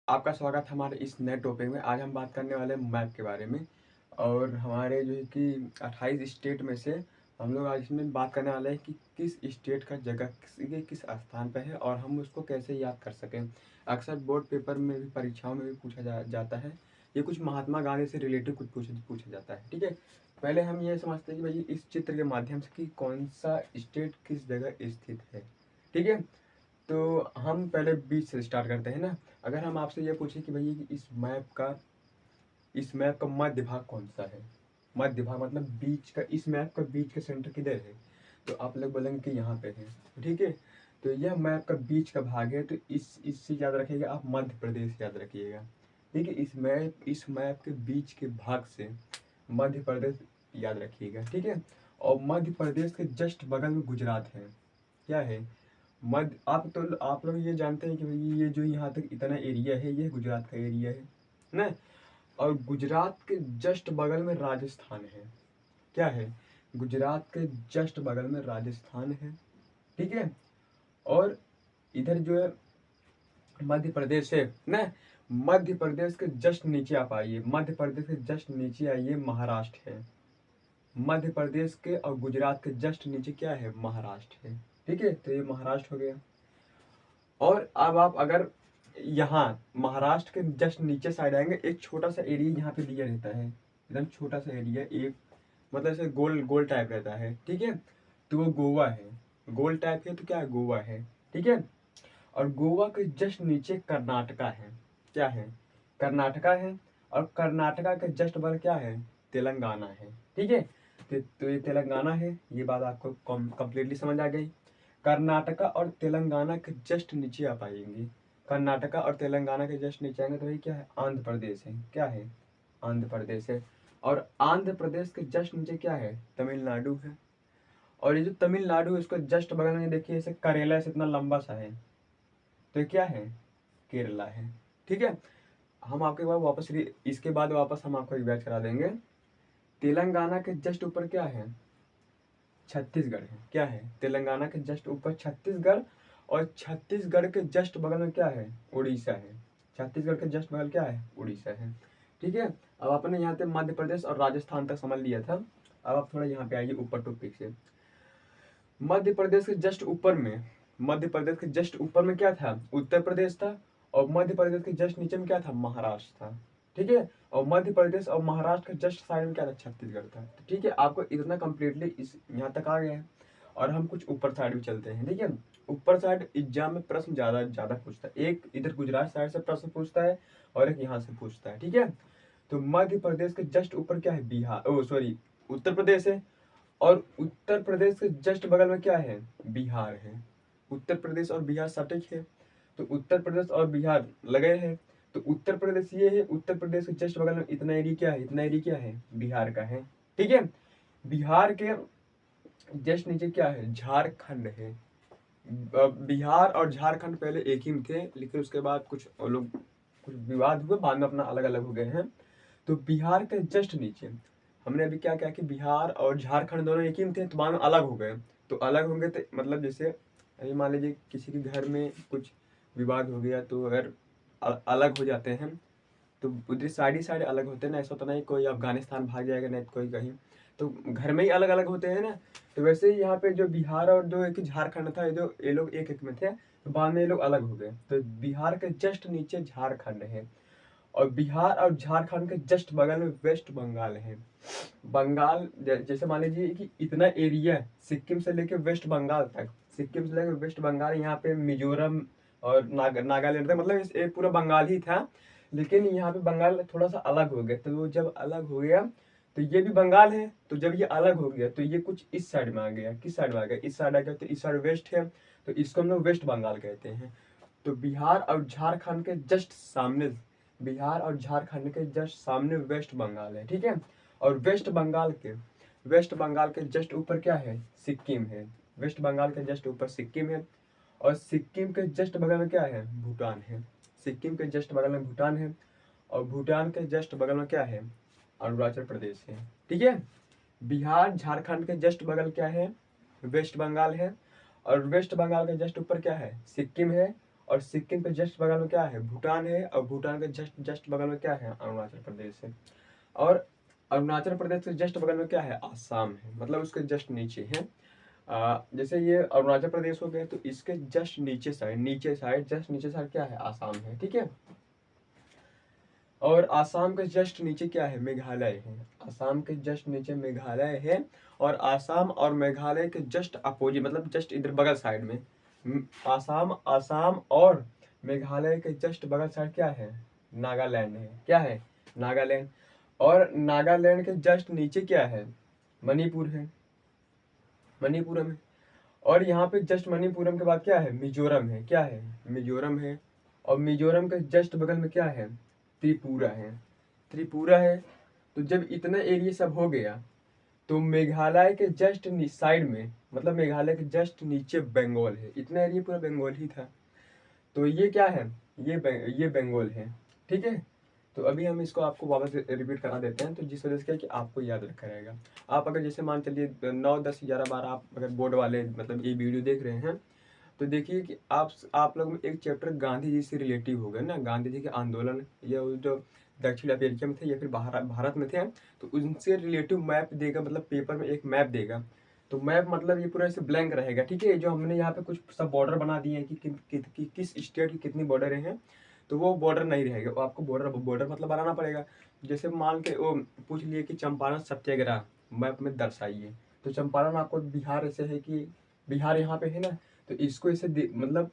आपका स्वागत है हमारे इस नए टॉपिक में। आज हम बात करने वाले हैं मैप के बारे में। और हमारे जो है कि 28 स्टेट में से हम लोग आज इसमें बात करने वाले हैं कि किस स्टेट का जगह किस स्थान पर है और हम उसको कैसे याद कर सकें। अक्सर बोर्ड पेपर में भी, परीक्षाओं में भी पूछा जाता है। ये कुछ महात्मा गांधी से रिलेटेड कुछ पूछा जाता है। ठीक है, पहले हम ये समझते हैं कि भाई इस चित्र के माध्यम से कि कौन सा स्टेट किस जगह स्थित है। ठीक है, तो हम पहले बीच से स्टार्ट करते हैं ना। अगर हम आपसे ये पूछे कि भैया कि इस मैप का मध्य भाग कौन सा है, मध्य भाग मतलब बीच का, इस मैप का बीच का सेंटर किधर है, तो आप लोग बोलेंगे कि यहाँ पे है। ठीक है, तो यह मैप का बीच का भाग है, तो इससे याद रखिएगा आप मध्य प्रदेश याद रखिएगा। ठीक है, इस मैप के बीच के भाग से मध्य प्रदेश याद रखिएगा। ठीक है, और मध्य प्रदेश के जस्ट बगल में गुजरात है। क्या है? मध्य आप लोग ये जानते हैं कि भाई ये जो यहाँ तक इतना एरिया है ये गुजरात का एरिया है ना। और गुजरात के जस्ट बगल में राजस्थान है। क्या है? गुजरात के जस्ट बगल में राजस्थान है। ठीक है, और इधर जो है मध्य प्रदेश है ना। मध्य प्रदेश के जस्ट नीचे आप आइए, मध्य प्रदेश के जस्ट नीचे आइए महाराष्ट्र है। मध्य प्रदेश के और गुजरात के जस्ट नीचे क्या है? महाराष्ट्र है। ठीक है, तो ये महाराष्ट्र हो गया। और अब आप अगर यहाँ महाराष्ट्र के जस्ट नीचे साइड आएंगे, एक छोटा सा एरिया यहाँ पे दिया रहता है, एकदम छोटा सा एरिया, एक मतलब ऐसे गोल गोल टाइप रहता है। ठीक है, तो वो गोवा है। गोल टाइप है तो क्या है? गोवा है। ठीक है, और गोवा के जस्ट नीचे कर्नाटका है। क्या है? कर्नाटका है। और कर्नाटका के जस्ट बगल क्या है? तेलंगाना है। ठीक है, तो ये तेलंगाना है। ये बात आपको कंप्लीटली समझ आ गई। कर्नाटका और तेलंगाना के जस्ट नीचे आप आएंगे, कर्नाटका और तेलंगाना के जस्ट नीचे आएंगे तो भाई क्या है? आंध्र प्रदेश है। क्या है? आंध्र प्रदेश है। और आंध्र प्रदेश के जस्ट नीचे क्या है? तमिलनाडु है। और ये जो तमिलनाडु है उसको जस्ट बगल में देखिए, ऐसे करेला से इतना लंबा सा है, तो ये क्या है? केरला है। ठीक है, हम आपके बाद इसके बाद वापस हम आपको रिवाइज करा देंगे। तेलंगाना के जस्ट ऊपर क्या है? छत्तीसगढ़ है। क्या है? तेलंगाना के जस्ट ऊपर छत्तीसगढ़, और छत्तीसगढ़ के जस्ट बगल में क्या है? उड़ीसा है। छत्तीसगढ़ के जस्ट बगल क्या है? उड़ीसा है। ठीक है, अब आपने यहाँ पे मध्य प्रदेश और राजस्थान तक समझ लिया था। अब आप थोड़ा यहाँ पे आइए ऊपर टॉपिक से। मध्य प्रदेश के जस्ट ऊपर में, मध्य प्रदेश के जस्ट ऊपर में क्या था? उत्तर प्रदेश था। और मध्य प्रदेश के जस्ट नीचे में क्या था? महाराष्ट्र था। ठीक है, और मध्य प्रदेश और महाराष्ट्र के जस्ट साइड में क्या था? छत्तीसगढ़ था। तो ठीक है, आपको इतना कंप्लीटली इस यहाँ तक आ गया है। और हम कुछ ऊपर साइड भी चलते हैं। ठीक है, ऊपर साइड एग्जाम में प्रश्न ज्यादा ज्यादा पूछता है। एक इधर गुजरात साइड से प्रश्न पूछता है और एक यहाँ से पूछता है। ठीक है, तो मध्य प्रदेश के जस्ट ऊपर क्या है? बिहार, ओ सॉरी, उत्तर प्रदेश है। और उत्तर प्रदेश के जस्ट बगल में क्या है? बिहार है। उत्तर प्रदेश और बिहार सटीक है, तो उत्तर प्रदेश और बिहार लगे हैं। तो उत्तर प्रदेश ये है, उत्तर प्रदेश के जस्ट बगल में इतना एरिया क्या है? इतना एरिया क्या है? बिहार का है। ठीक है, बिहार के जस्ट नीचे क्या है? झारखंड है। बिहार और झारखंड पहले एक ही में थे, लेकिन उसके बाद कुछ विवाद हुए, बाद में अपना अलग अलग हो गए हैं। तो बिहार के जस्ट नीचे हमने अभी क्या किया कि बिहार और झारखंड दोनों एक ही में थे, तो बाद में अलग हो गए। तो अलग होंगे तो मतलब जैसे अभी मान लीजिए किसी के घर में कुछ विवाद हो गया, तो अगर अलग हो जाते हैं तो उधर साइड ही साइड अलग होते हैं ना। ऐसा तो नहीं कोई अफगानिस्तान भाग जाएगा, नहीं तो कोई कहीं, तो घर में ही अलग अलग होते हैं ना। तो वैसे ही यहाँ पे जो बिहार और जो एक झारखंड था, ये लोग एक एक में थे, तो बाद में ये लोग अलग हो गए। तो बिहार के जस्ट नीचे झारखंड है। और बिहार और झारखंड के जस्ट बगल में वेस्ट बंगाल है। बंगाल जैसे मान लीजिए कि इतना एरिया है, सिक्किम से लेके वेस्ट बंगाल तक, सिक्किम से लेके वेस्ट बंगाल, यहाँ पे मिजोरम और नागालैंड था, मतलब ये पूरा बंगाल ही था। लेकिन यहाँ पे बंगाल थोड़ा सा अलग हो गया, तो वो जब अलग हो गया तो ये भी बंगाल है। तो जब ये अलग हो गया तो ये कुछ इस साइड में आ गया। किस साइड में आ गया? इस साइड आ गया, तो इस साइड वेस्ट है, तो इसको हम लोग वेस्ट बंगाल कहते हैं। तो बिहार और झारखंड के जस्ट सामने, बिहार और झारखंड के जस्ट सामने वेस्ट बंगाल है। ठीक है, और वेस्ट बंगाल के जस्ट ऊपर क्या है? सिक्किम है। वेस्ट बंगाल के जस्ट ऊपर सिक्किम है। और सिक्किम के जस्ट बगल में क्या है? भूटान है। सिक्किम के जस्ट बगल में भूटान है। और भूटान के जस्ट बगल में क्या है? अरुणाचल प्रदेश है। ठीक है, बिहार झारखंड के जस्ट बगल क्या है? वेस्ट बंगाल है। और वेस्ट बंगाल के जस्ट ऊपर क्या है? सिक्किम है। और सिक्किम के जस्ट बगल में क्या है, भूटान है, और भूटान के जस्ट जस्ट बगल में क्या है, अरुणाचल प्रदेश है। और अरुणाचल प्रदेश के जस्ट बगल में क्या है, आसाम है, मतलब उसके जस्ट नीचे है। जैसे ये अरुणाचल प्रदेश हो गया, तो इसके जस्ट नीचे साइड जस्ट नीचे साइड क्या है, आसाम है, ठीक है। और आसाम के जस्ट नीचे क्या है, मेघालय है। आसाम के जस्ट नीचे मेघालय है, और आसाम और मेघालय के जस्ट अपोजिट, मतलब जस्ट इधर बगल साइड में आसाम और मेघालय के जस्ट बगल साइड क्या है, नागालैंड है। क्या है, नागालैंड। और नागालैंड के जस्ट नीचे क्या है, मणिपुर है, मणिपुरम है। और यहाँ पे जस्ट मणिपुरम के बाद क्या है, मिजोरम है। क्या है, मिजोरम है। और मिजोरम के जस्ट बगल में क्या है, त्रिपुरा है, त्रिपुरा है। तो जब इतना एरिया सब हो गया, तो मेघालय के जस्ट साइड में, मतलब मेघालय के जस्ट नीचे बंगाल है। इतना एरिया पूरा बंगाल ही था। तो ये क्या है, ये बंगाल है, ठीक है। तो अभी हम इसको आपको वापस रिपीट करा देते हैं, तो जिस वजह से क्या है कि आपको याद रखा रहेगा। आप अगर जैसे मान चलिए 9, 10, 11 बार आप अगर बोर्ड वाले मतलब ये वीडियो देख रहे हैं, तो देखिए कि आप लोग में एक चैप्टर गांधी जी से रिलेटिव होगा ना, गांधी जी के आंदोलन, या जो दक्षिण अमेरिका में थे या फिर भारत में थे, तो उनसे रिलेटिव मैप देगा, मतलब पेपर में एक मैप देगा। तो मैप मतलब ये पूरा ऐसे ब्लैंक रहेगा, ठीक है। जो हमने यहाँ पे कुछ सब बॉर्डर बना दिए हैं कि किस स्टेट की कितनी बॉर्डर हैं, तो वो बॉर्डर नहीं रहेगा, वो आपको बॉर्डर मतलब बनाना पड़ेगा। जैसे मान के वो पूछ लिए कि चंपारण सत्याग्रह मैप में दर्शाइए, तो चंपारण आपको बिहार ऐसे है कि बिहार यहाँ पे है ना, तो इसको ऐसे मतलब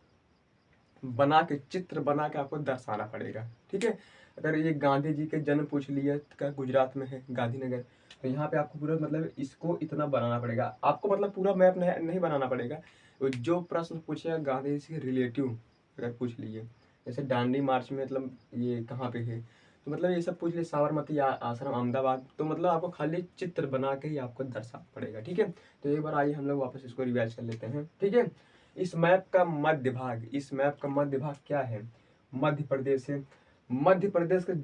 बना के, चित्र बना के आपको दर्शाना पड़ेगा, ठीक है। अगर ये गांधी जी के जन्म पूछ लिया का गुजरात में है गांधीनगर, तो यहाँ पे आपको पूरा मतलब इसको इतना बनाना पड़ेगा आपको, मतलब पूरा मैप नहीं बनाना पड़ेगा। जो प्रश्न पूछेगा गांधी जी से रिलेटिव अगर पूछ लिए, जैसे दांडी मार्च में मतलब ये कहाँ पे है, तो मतलब ये सब पूछ लिए, साबरमती आश्रम अहमदाबाद, तो मतलब आपको खाली चित्र बना के ही आपको दर्शाना पड़ेगा, ठीक है। तो एक बार आइए हम लोग वापस इसको रिवाइज कर लेते हैं, ठीक है। इस मैप का मध्य भाग क्या है, मध्य प्रदेश है। मध्य प्रदेश के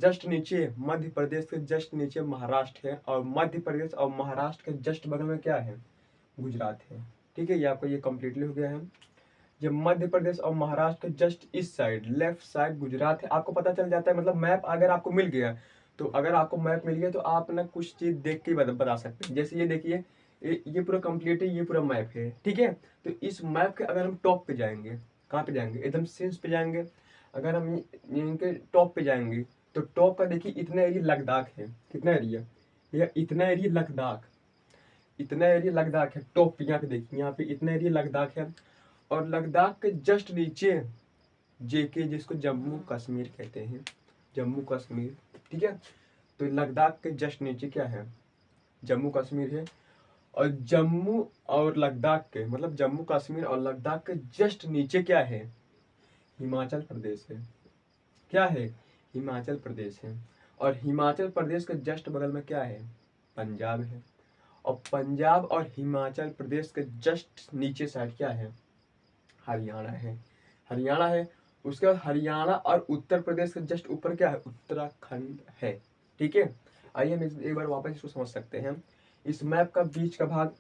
जस्ट नीचे महाराष्ट्र है, और मध्य प्रदेश और महाराष्ट्र के जस्ट बगल में क्या है, गुजरात है, ठीक है। ये आपको ये कम्प्लीटली हो गया है। जब मध्य प्रदेश और महाराष्ट्र के जस्ट इस साइड लेफ्ट साइड गुजरात है, आपको पता चल जाता है, मतलब मैप अगर आपको मिल गया, तो अगर आपको मैप मिल गया तो आप ना कुछ चीज देख के बता सकते हैं। जैसे ये देखिए, ये पूरा कंप्लीट है, ये पूरा मैप है, ठीक है। तो इस मैप के अगर हम टॉप पे जाएंगे, कहाँ पे जाएंगे, एकदम सेंस पे जाएंगे। अगर हम इनके टॉप पे जाएंगे, तो टॉप का देखिए इतना एरिया लद्दाख है। कितना एरिया, ये इतना एरिया लद्दाख, इतना एरिया लद्दाख है। टॉप पे यहाँ पे देखिए, यहाँ पे इतना एरिया लद्दाख है। और लद्दाख के जस्ट नीचे जेके, जिसको जम्मू कश्मीर कहते हैं, जम्मू कश्मीर, ठीक है। तो लद्दाख के जस्ट नीचे क्या है, जम्मू कश्मीर है। और जम्मू और लद्दाख के, मतलब जम्मू कश्मीर और लद्दाख के जस्ट नीचे क्या है, हिमाचल प्रदेश है। क्या है, हिमाचल प्रदेश है। और हिमाचल प्रदेश के जस्ट बगल में क्या है, पंजाब है। और पंजाब और हिमाचल प्रदेश के जस्ट नीचे साइड क्या है, हरियाणा है, हरियाणा है। उसके बाद हरियाणा और उत्तर प्रदेश के जस्ट ऊपर क्या है, उत्तराखंड है, ठीक है। आइए हम एक बार वापस इसको समझ सकते हैं। इस मैप का बीच का भाग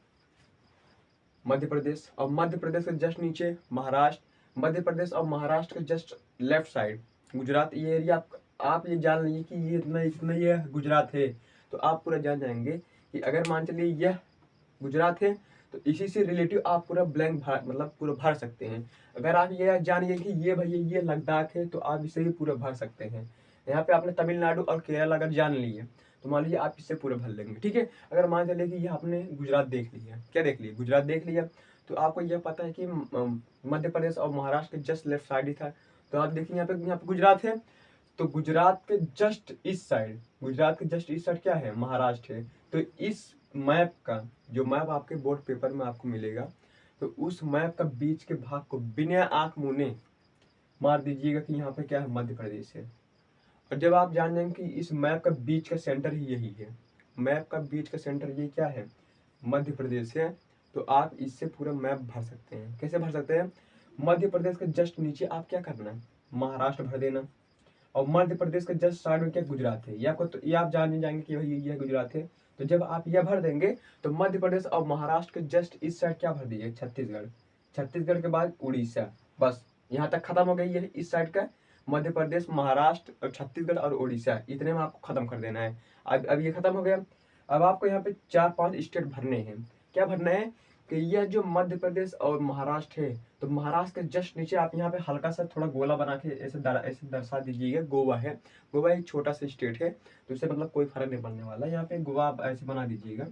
मध्य प्रदेश, और मध्य प्रदेश के जस्ट नीचे महाराष्ट्र, मध्य प्रदेश और महाराष्ट्र के जस्ट लेफ्ट साइड गुजरात। ये एरिया आप ये जान लीजिए कि ये इतना इतना ये गुजरात है, तो आप पूरा जान जाएंगे कि अगर मान चलिए यह गुजरात है, तो इसी से रिलेटिव आप पूरा ब्लैंक मतलब पूरा भर सकते हैं। अगर आप ये जानिए कि ये भैया ये लद्दाख है, तो आप इसे भी पूरा भर सकते हैं। यहाँ पे आपने तमिलनाडु और केरल अगर जान लिए, तो मान लीजिए आप इससे पूरा भर लेंगे, ठीक है। अगर मान चलिए कि ये आपने गुजरात देख लिया, क्या देख लिया, गुजरात देख लिया, तो आपको यह पता है कि मध्य प्रदेश और महाराष्ट्र के जस्ट लेफ्ट साइड ही था। तो आप देखिए यहाँ पे गुजरात है, तो गुजरात के जस्ट इस साइड, गुजरात के जस्ट इस साइड क्या है, महाराष्ट्र है। तो इस मैप का, जो मैप आपके बोर्ड पेपर में आपको मिलेगा, तो उस मैप का बीच के भाग को बिना आंख मूंदे मार दीजिएगा कि यहाँ पे क्या है, मध्य प्रदेश है। और जब आप जान जाएंगे कि इस मैप का बीच का सेंटर ही यही है, मैप का बीच का सेंटर ये क्या है, मध्य प्रदेश है, तो आप इससे पूरा मैप भर सकते हैं। कैसे भर सकते हैं, मध्य प्रदेश के जस्ट नीचे आप क्या करना है, महाराष्ट्र भर देना। और मध्य प्रदेश के जस्ट साइड में क्या, गुजरात है। ये आपको तो ये आप जान जाएंगे कि भाई ये गुजरात है। तो जब आप यह भर देंगे, तो मध्य प्रदेश और महाराष्ट्र के जस्ट इस साइड क्या भर दीजिए, छत्तीसगढ़। छत्तीसगढ़ के बाद उड़ीसा, बस यहाँ तक खत्म हो गई है इस साइड का मध्य प्रदेश, महाराष्ट्र और छत्तीसगढ़ और उड़ीसा, इतने में आपको खत्म कर देना है। अब ये खत्म हो गया। अब आपको यहाँ पे 4-5 स्टेट भरने हैं। क्या भरना है कि यह जो मध्य प्रदेश और महाराष्ट्र है, तो महाराष्ट्र के जस्ट नीचे आप यहाँ पे हल्का सा थोड़ा गोला बना के ऐसे दर्शा दीजिएगा। गोवा है, गोवा एक छोटा सा स्टेट है, तो इससे मतलब कोई फर्क नहीं पड़ने वाला। यहाँ पे गोवा आप ऐसे बना दीजिएगा।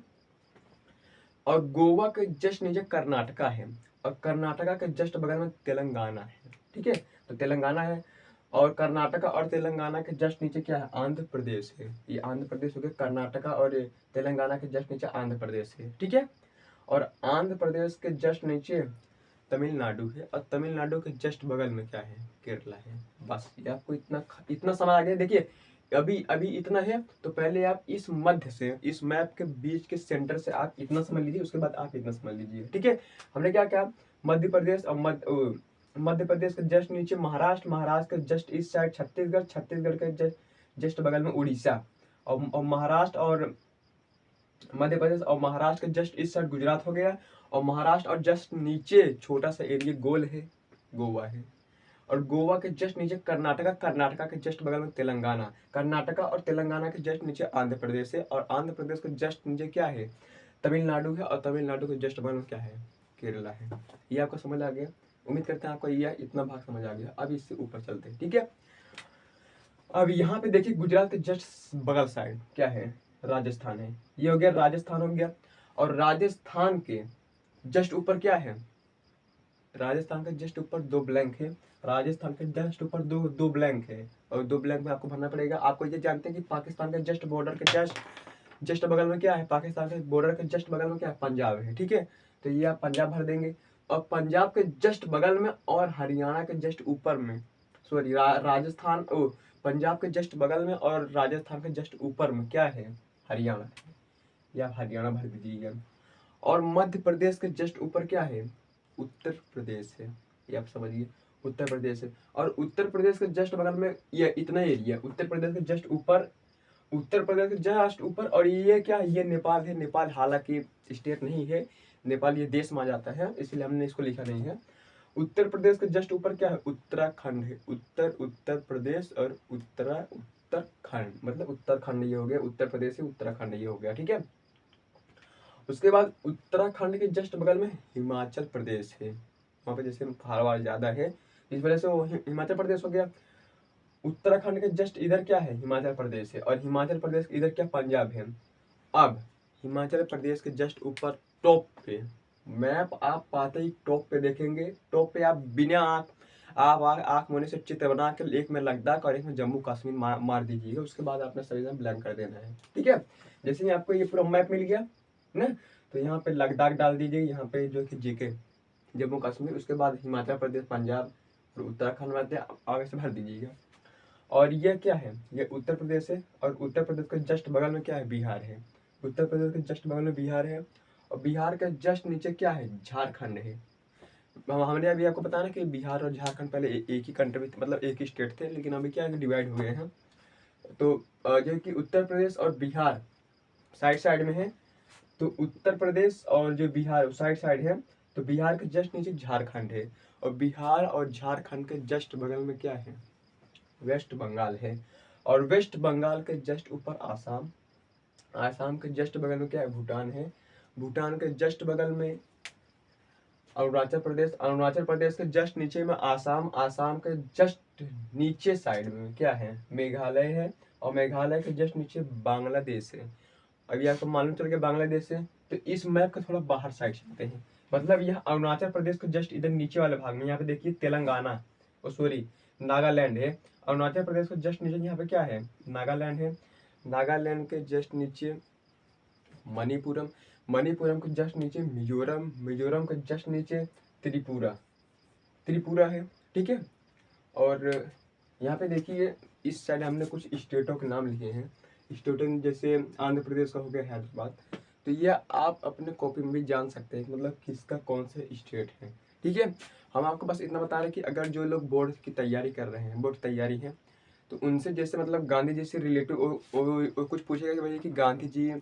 और गोवा के जस्ट नीचे कर्नाटका है, और कर्नाटका के जस्ट बगल में तेलंगाना है। ठीक है, तो तेलंगाना है, और कर्नाटका और तेलंगाना के जस्ट नीचे क्या है, आंध्र प्रदेश है। ये आंध्र प्रदेश हो गया, कर्नाटका और तेलंगाना के जस्ट नीचे आंध्र प्रदेश है। ठीक है, और आंध्र प्रदेश के जस्ट नीचे तमिलनाडु है, और तमिलनाडु के जस्ट बगल में क्या है, केरला है। बस ये आपको इतना समझ आ गया। देखिए अभी इतना है, तो पहले आप इस मध्य से, इस मैप के बीच के सेंटर से आप इतना समझ लीजिए, उसके बाद आप इतना समझ लीजिए। ठीक है, हमने क्या क्या, मध्य प्रदेश और मध्य प्रदेश के जस्ट नीचे महाराष्ट्र, महाराष्ट्र के जस्ट इस साइड छत्तीसगढ़, छत्तीसगढ़ के जस्ट बगल में उड़ीसा, और महाराष्ट्र और मध्य प्रदेश और महाराष्ट्र के जस्ट इस साइड गुजरात हो गया, और महाराष्ट्र और जस्ट नीचे छोटा सा एरिया गोल है, गोवा है, और गोवा के जस्ट नीचे कर्नाटका, कर्नाटका के जस्ट बगल में तेलंगाना, कर्नाटका और तेलंगाना के जस्ट नीचे आंध्र प्रदेश है, और आंध्र प्रदेश के जस्ट नीचे क्या है, तमिलनाडु है, और तमिलनाडु के जस्ट बगल में क्या है, केरला है। ये आपको समझ आ गया। उम्मीद करते हैं आपको ये इतना भाग समझ आ गया। अब इससे ऊपर चलते हैं। ठीक है, अब यहाँ पे देखिए गुजरात के जस्ट बगल साइड क्या है, राजस्थान है। ये हो गया, राजस्थान हो गया, और राजस्थान के जस्ट ऊपर क्या है, राजस्थान के जस्ट ऊपर 2 ब्लैंक है, राजस्थान के जस्ट ऊपर दो ब्लैंक है, और 2 ब्लैंक में आपको भरना पड़ेगा। आपको ये जानते हैं कि पाकिस्तान के जस्ट बॉर्डर के जस्ट बगल में क्या है, पाकिस्तान के बॉर्डर के जस्ट बगल में क्या है, पंजाब है। ठीक है, तो ये आप पंजाब भर देंगे, और पंजाब के जस्ट बगल में और हरियाणा के जस्ट ऊपर में, सॉरी राजस्थान पंजाब के जस्ट बगल में और राजस्थान के जस्ट ऊपर में क्या है, हरियाणा है। ये आप हरियाणा भर दीजिएगा। और मध्य प्रदेश के जस्ट ऊपर क्या है, उत्तर प्रदेश है। ये आप समझिए, उत्तर प्रदेश है, और उत्तर प्रदेश के जस्ट बगल में ये इतना एरिया, उत्तर प्रदेश के जस्ट ऊपर, उत्तर प्रदेश के जस्ट ऊपर, और ये क्या है, ये नेपाल है। नेपाल हालांकि स्टेट नहीं है, नेपाल ये देश में आ जाता है, इसलिए हमने इसको लिखा नहीं है। उत्तर प्रदेश के जस्ट ऊपर क्या है, उत्तराखंड है। उत्तर प्रदेश और उत्तराखंड, मतलब उत्तराखंड ये हो गया, उत्तर प्रदेश से उत्तराखंड ये हो गया। ठीक है, उसके बाद उत्तराखंड के जस्ट बगल में हिमाचल प्रदेश है। वहाँ पे जैसे हवा ज्यादा है, इस वजह से वो हिमाचल प्रदेश हो गया। उत्तराखंड के जस्ट इधर क्या है, हिमाचल प्रदेश है, और हिमाचल प्रदेश के इधर क्या, पंजाब है। अब हिमाचल प्रदेश के जस्ट ऊपर टॉप पे मैप आप पाते ही टॉप पे देखेंगे, टॉप पे आप बिना आँख मूंदे से चित्र बना के एक में लद्दाख और एक में जम्मू कश्मीर मार दीजिएगा। उसके बाद आपने सभी जगह ब्लैंक कर देना है। ठीक है, जैसे ही आपको ये पूरा मैप मिल गया ना, तो यहाँ पे लद्दाख डाल दीजिए, यहाँ पे जो कि जीके जम्मू कश्मीर, उसके बाद हिमाचल प्रदेश, पंजाब और उत्तराखंड में आगे से भर दीजिएगा। और ये क्या है, ये उत्तर प्रदेश है, और उत्तर प्रदेश के जस्ट बगल में क्या है, बिहार है। उत्तर प्रदेश के जस्ट बगल में बिहार है, और बिहार के जस्ट नीचे क्या है, झारखंड है। हमने अभी आपको बताया ना कि बिहार और झारखंड पहले एक ही कंट्री, मतलब एक ही स्टेट थे, लेकिन अभी क्या है, डिवाइड हुए हैं। तो जो कि उत्तर प्रदेश और बिहार साइड साइड में है, तो उत्तर प्रदेश और जो बिहार साइड साइड है, तो बिहार के जस्ट नीचे झारखंड है, और बिहार और झारखंड के जस्ट बगल में क्या है, वेस्ट बंगाल है, और वेस्ट बंगाल के जस्ट ऊपर आसाम, आसाम के जस्ट बगल में क्या है, भूटान है, भूटान के जस्ट बगल में अरुणाचल प्रदेश, अरुणाचल प्रदेश के जस्ट नीचे में आसाम, आसाम के जस्ट नीचे साइड में क्या है, मेघालय है, और मेघालय के जस्ट नीचे बांग्लादेश है। अभी आपको मालूम चल गया बांग्लादेश है, तो इस मैप का थोड़ा बाहर साइड चलते हैं। मतलब यह अरुणाचल प्रदेश के जस्ट इधर नीचे वाले भाग में, यहाँ पे देखिए तेलंगाना, सॉरी नागालैंड है। अरुणाचल प्रदेश के जस्ट नीचे यहाँ पे क्या है, नागालैंड है। नागालैंड के जस्ट नीचे मणिपुरम, मणिपुरम के जस्ट नीचे मिजोरम, मिजोरम के जस्ट नीचे त्रिपुरा, त्रिपुरा है। ठीक है, और यहाँ पे देखिए इस साइड हमने कुछ स्टेटों के नाम लिखे हैं। स्टेटों जैसे आंध्र प्रदेश का हो गया हैदराबाद, तो ये आप अपने कॉपी में भी जान सकते हैं, मतलब किसका कौन सा स्टेट है। ठीक है, हम आपको बस इतना बता रहे हैं कि अगर जो लोग बोर्ड की तैयारी कर रहे हैं, बोर्ड तैयारी है, तो उनसे जैसे मतलब गांधी जी से रिलेटिव कुछ पूछेगा कि भाई कि गांधी जी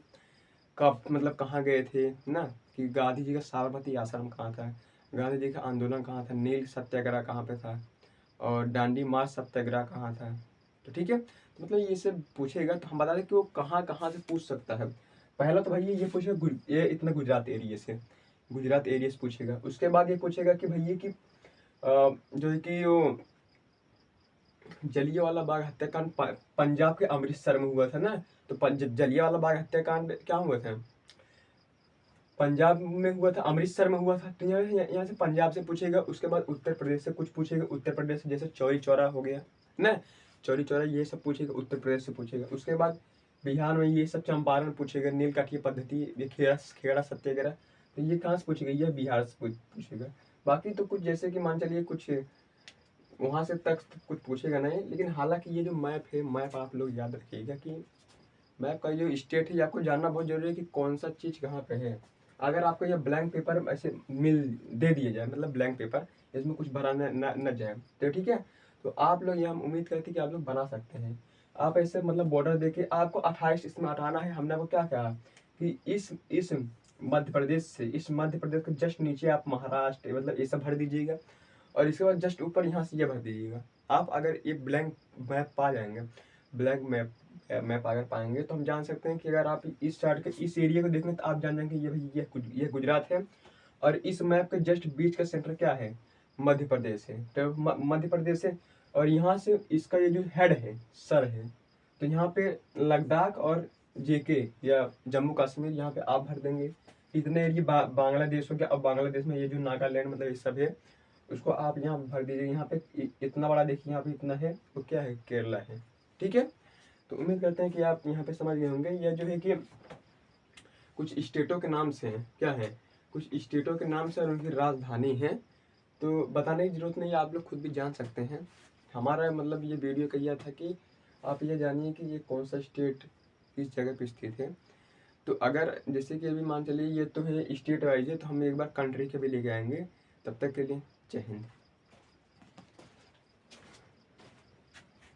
कब मतलब कहाँ गए थे ना, कि गांधी जी का साबरमती आश्रम कहाँ था, गांधी जी का आंदोलन कहाँ था, नील सत्याग्रह कहाँ पे था, और डांडी मार्च सत्याग्रह कहाँ था। तो ठीक है, तो मतलब ये सब पूछेगा तो हम बता दें कि वो कहाँ कहाँ से पूछ सकता है। पहला तो भाई ये पूछेगा ये इतना गुजरात एरिया से, गुजरात एरिया से पूछेगा। उसके बाद ये पूछेगा कि भैया कि जो है कि वो जलियांवाला बाग हत्याकांड पंजाब के अमृतसर में हुआ था ना। तो जलियांवाला बाग हत्याकांड क्या हुआ था, पंजाब में हुआ था, अमृतसर में हुआ था। तो यहाँ से पंजाब से पूछेगा। उसके बाद उत्तर प्रदेश से कुछ पूछेगा, उत्तर प्रदेश से जैसे चौरी चौरा हो गया ना, चौरी चौरा ये सब पूछेगा, उत्तर प्रदेश से पूछेगा। उसके बाद बिहार में ये सब चंपारण पूछेगा, नीलकाठिया पद्धति, ये खेड़ा सत्याग्रह, तो ये कहाँ से पूछेगा, ये बिहार से पूछेगा। बाकी तो कुछ जैसे कि मान चलिए कुछ वहाँ से तक कुछ पूछेगा नहीं। लेकिन हालांकि ये जो मैप है, मैप आप लोग याद रखिएगा कि मैप का जो स्टेट है, ये आपको जानना बहुत जरूरी है कि कौन सा चीज़ कहाँ पे है। अगर आपको ये ब्लैंक पेपर ऐसे दे दिया जाए, मतलब ब्लैंक पेपर, इसमें कुछ भरा न जाए, तो ठीक है, तो आप लोग ये हम उम्मीद करते हैं कि आप लोग बना सकते हैं। आप ऐसे मतलब बॉर्डर देके आपको 28 इसमें हटाना है। हमने आपको क्या कहा कि इस मध्य प्रदेश से, इस मध्य प्रदेश के जस्ट नीचे आप महाराष्ट्र मतलब ये सब भर दीजिएगा, और इसके बाद जस्ट ऊपर यहाँ से ये भर दीजिएगा। आप अगर ये ब्लैंक मैप पा जाएंगे, ब्लैंक मैप अगर पाएंगे, तो हम जान सकते हैं कि अगर आप इस साइड के इस एरिया को देखें तो आप जान जाएंगे ये भाई ये गुजरात है, और इस मैप के जस्ट बीच का सेंटर क्या है, मध्य प्रदेश है। तो मध्य प्रदेश है, और यहाँ से इसका ये जो हेड है, सर है, तो यहाँ पे लद्दाख और जेके या जम्मू कश्मीर यहाँ पे आप भर देंगे। इतने एरिया बांग्लादेश हो गया। अब बांग्लादेश में ये जो नागालैंड मतलब ये सब है, उसको आप यहाँ भर दीजिए। यहाँ पे इतना बड़ा देखिए, यहाँ पे इतना है, तो क्या है, केरला है। ठीक है, तो उम्मीद करते हैं कि आप यहाँ पे समझ गए होंगे। यह जो है कि कुछ स्टेटों के नाम से है, क्या है, कुछ स्टेटों के नाम से और उनकी राजधानी है। तो बताने की जरूरत नहीं है, आप लोग खुद भी जान सकते हैं। हमारा मतलब ये वीडियो का यह था कि आप ये जानिए कि ये कौन सा स्टेट किस जगह पे स्थित है। तो अगर जैसे कि अभी मान चलिए ये तो है स्टेट वाइज है, तो हम एक बार कंट्री के भी लेके आएंगे। तब तक के लिए जय हिंद।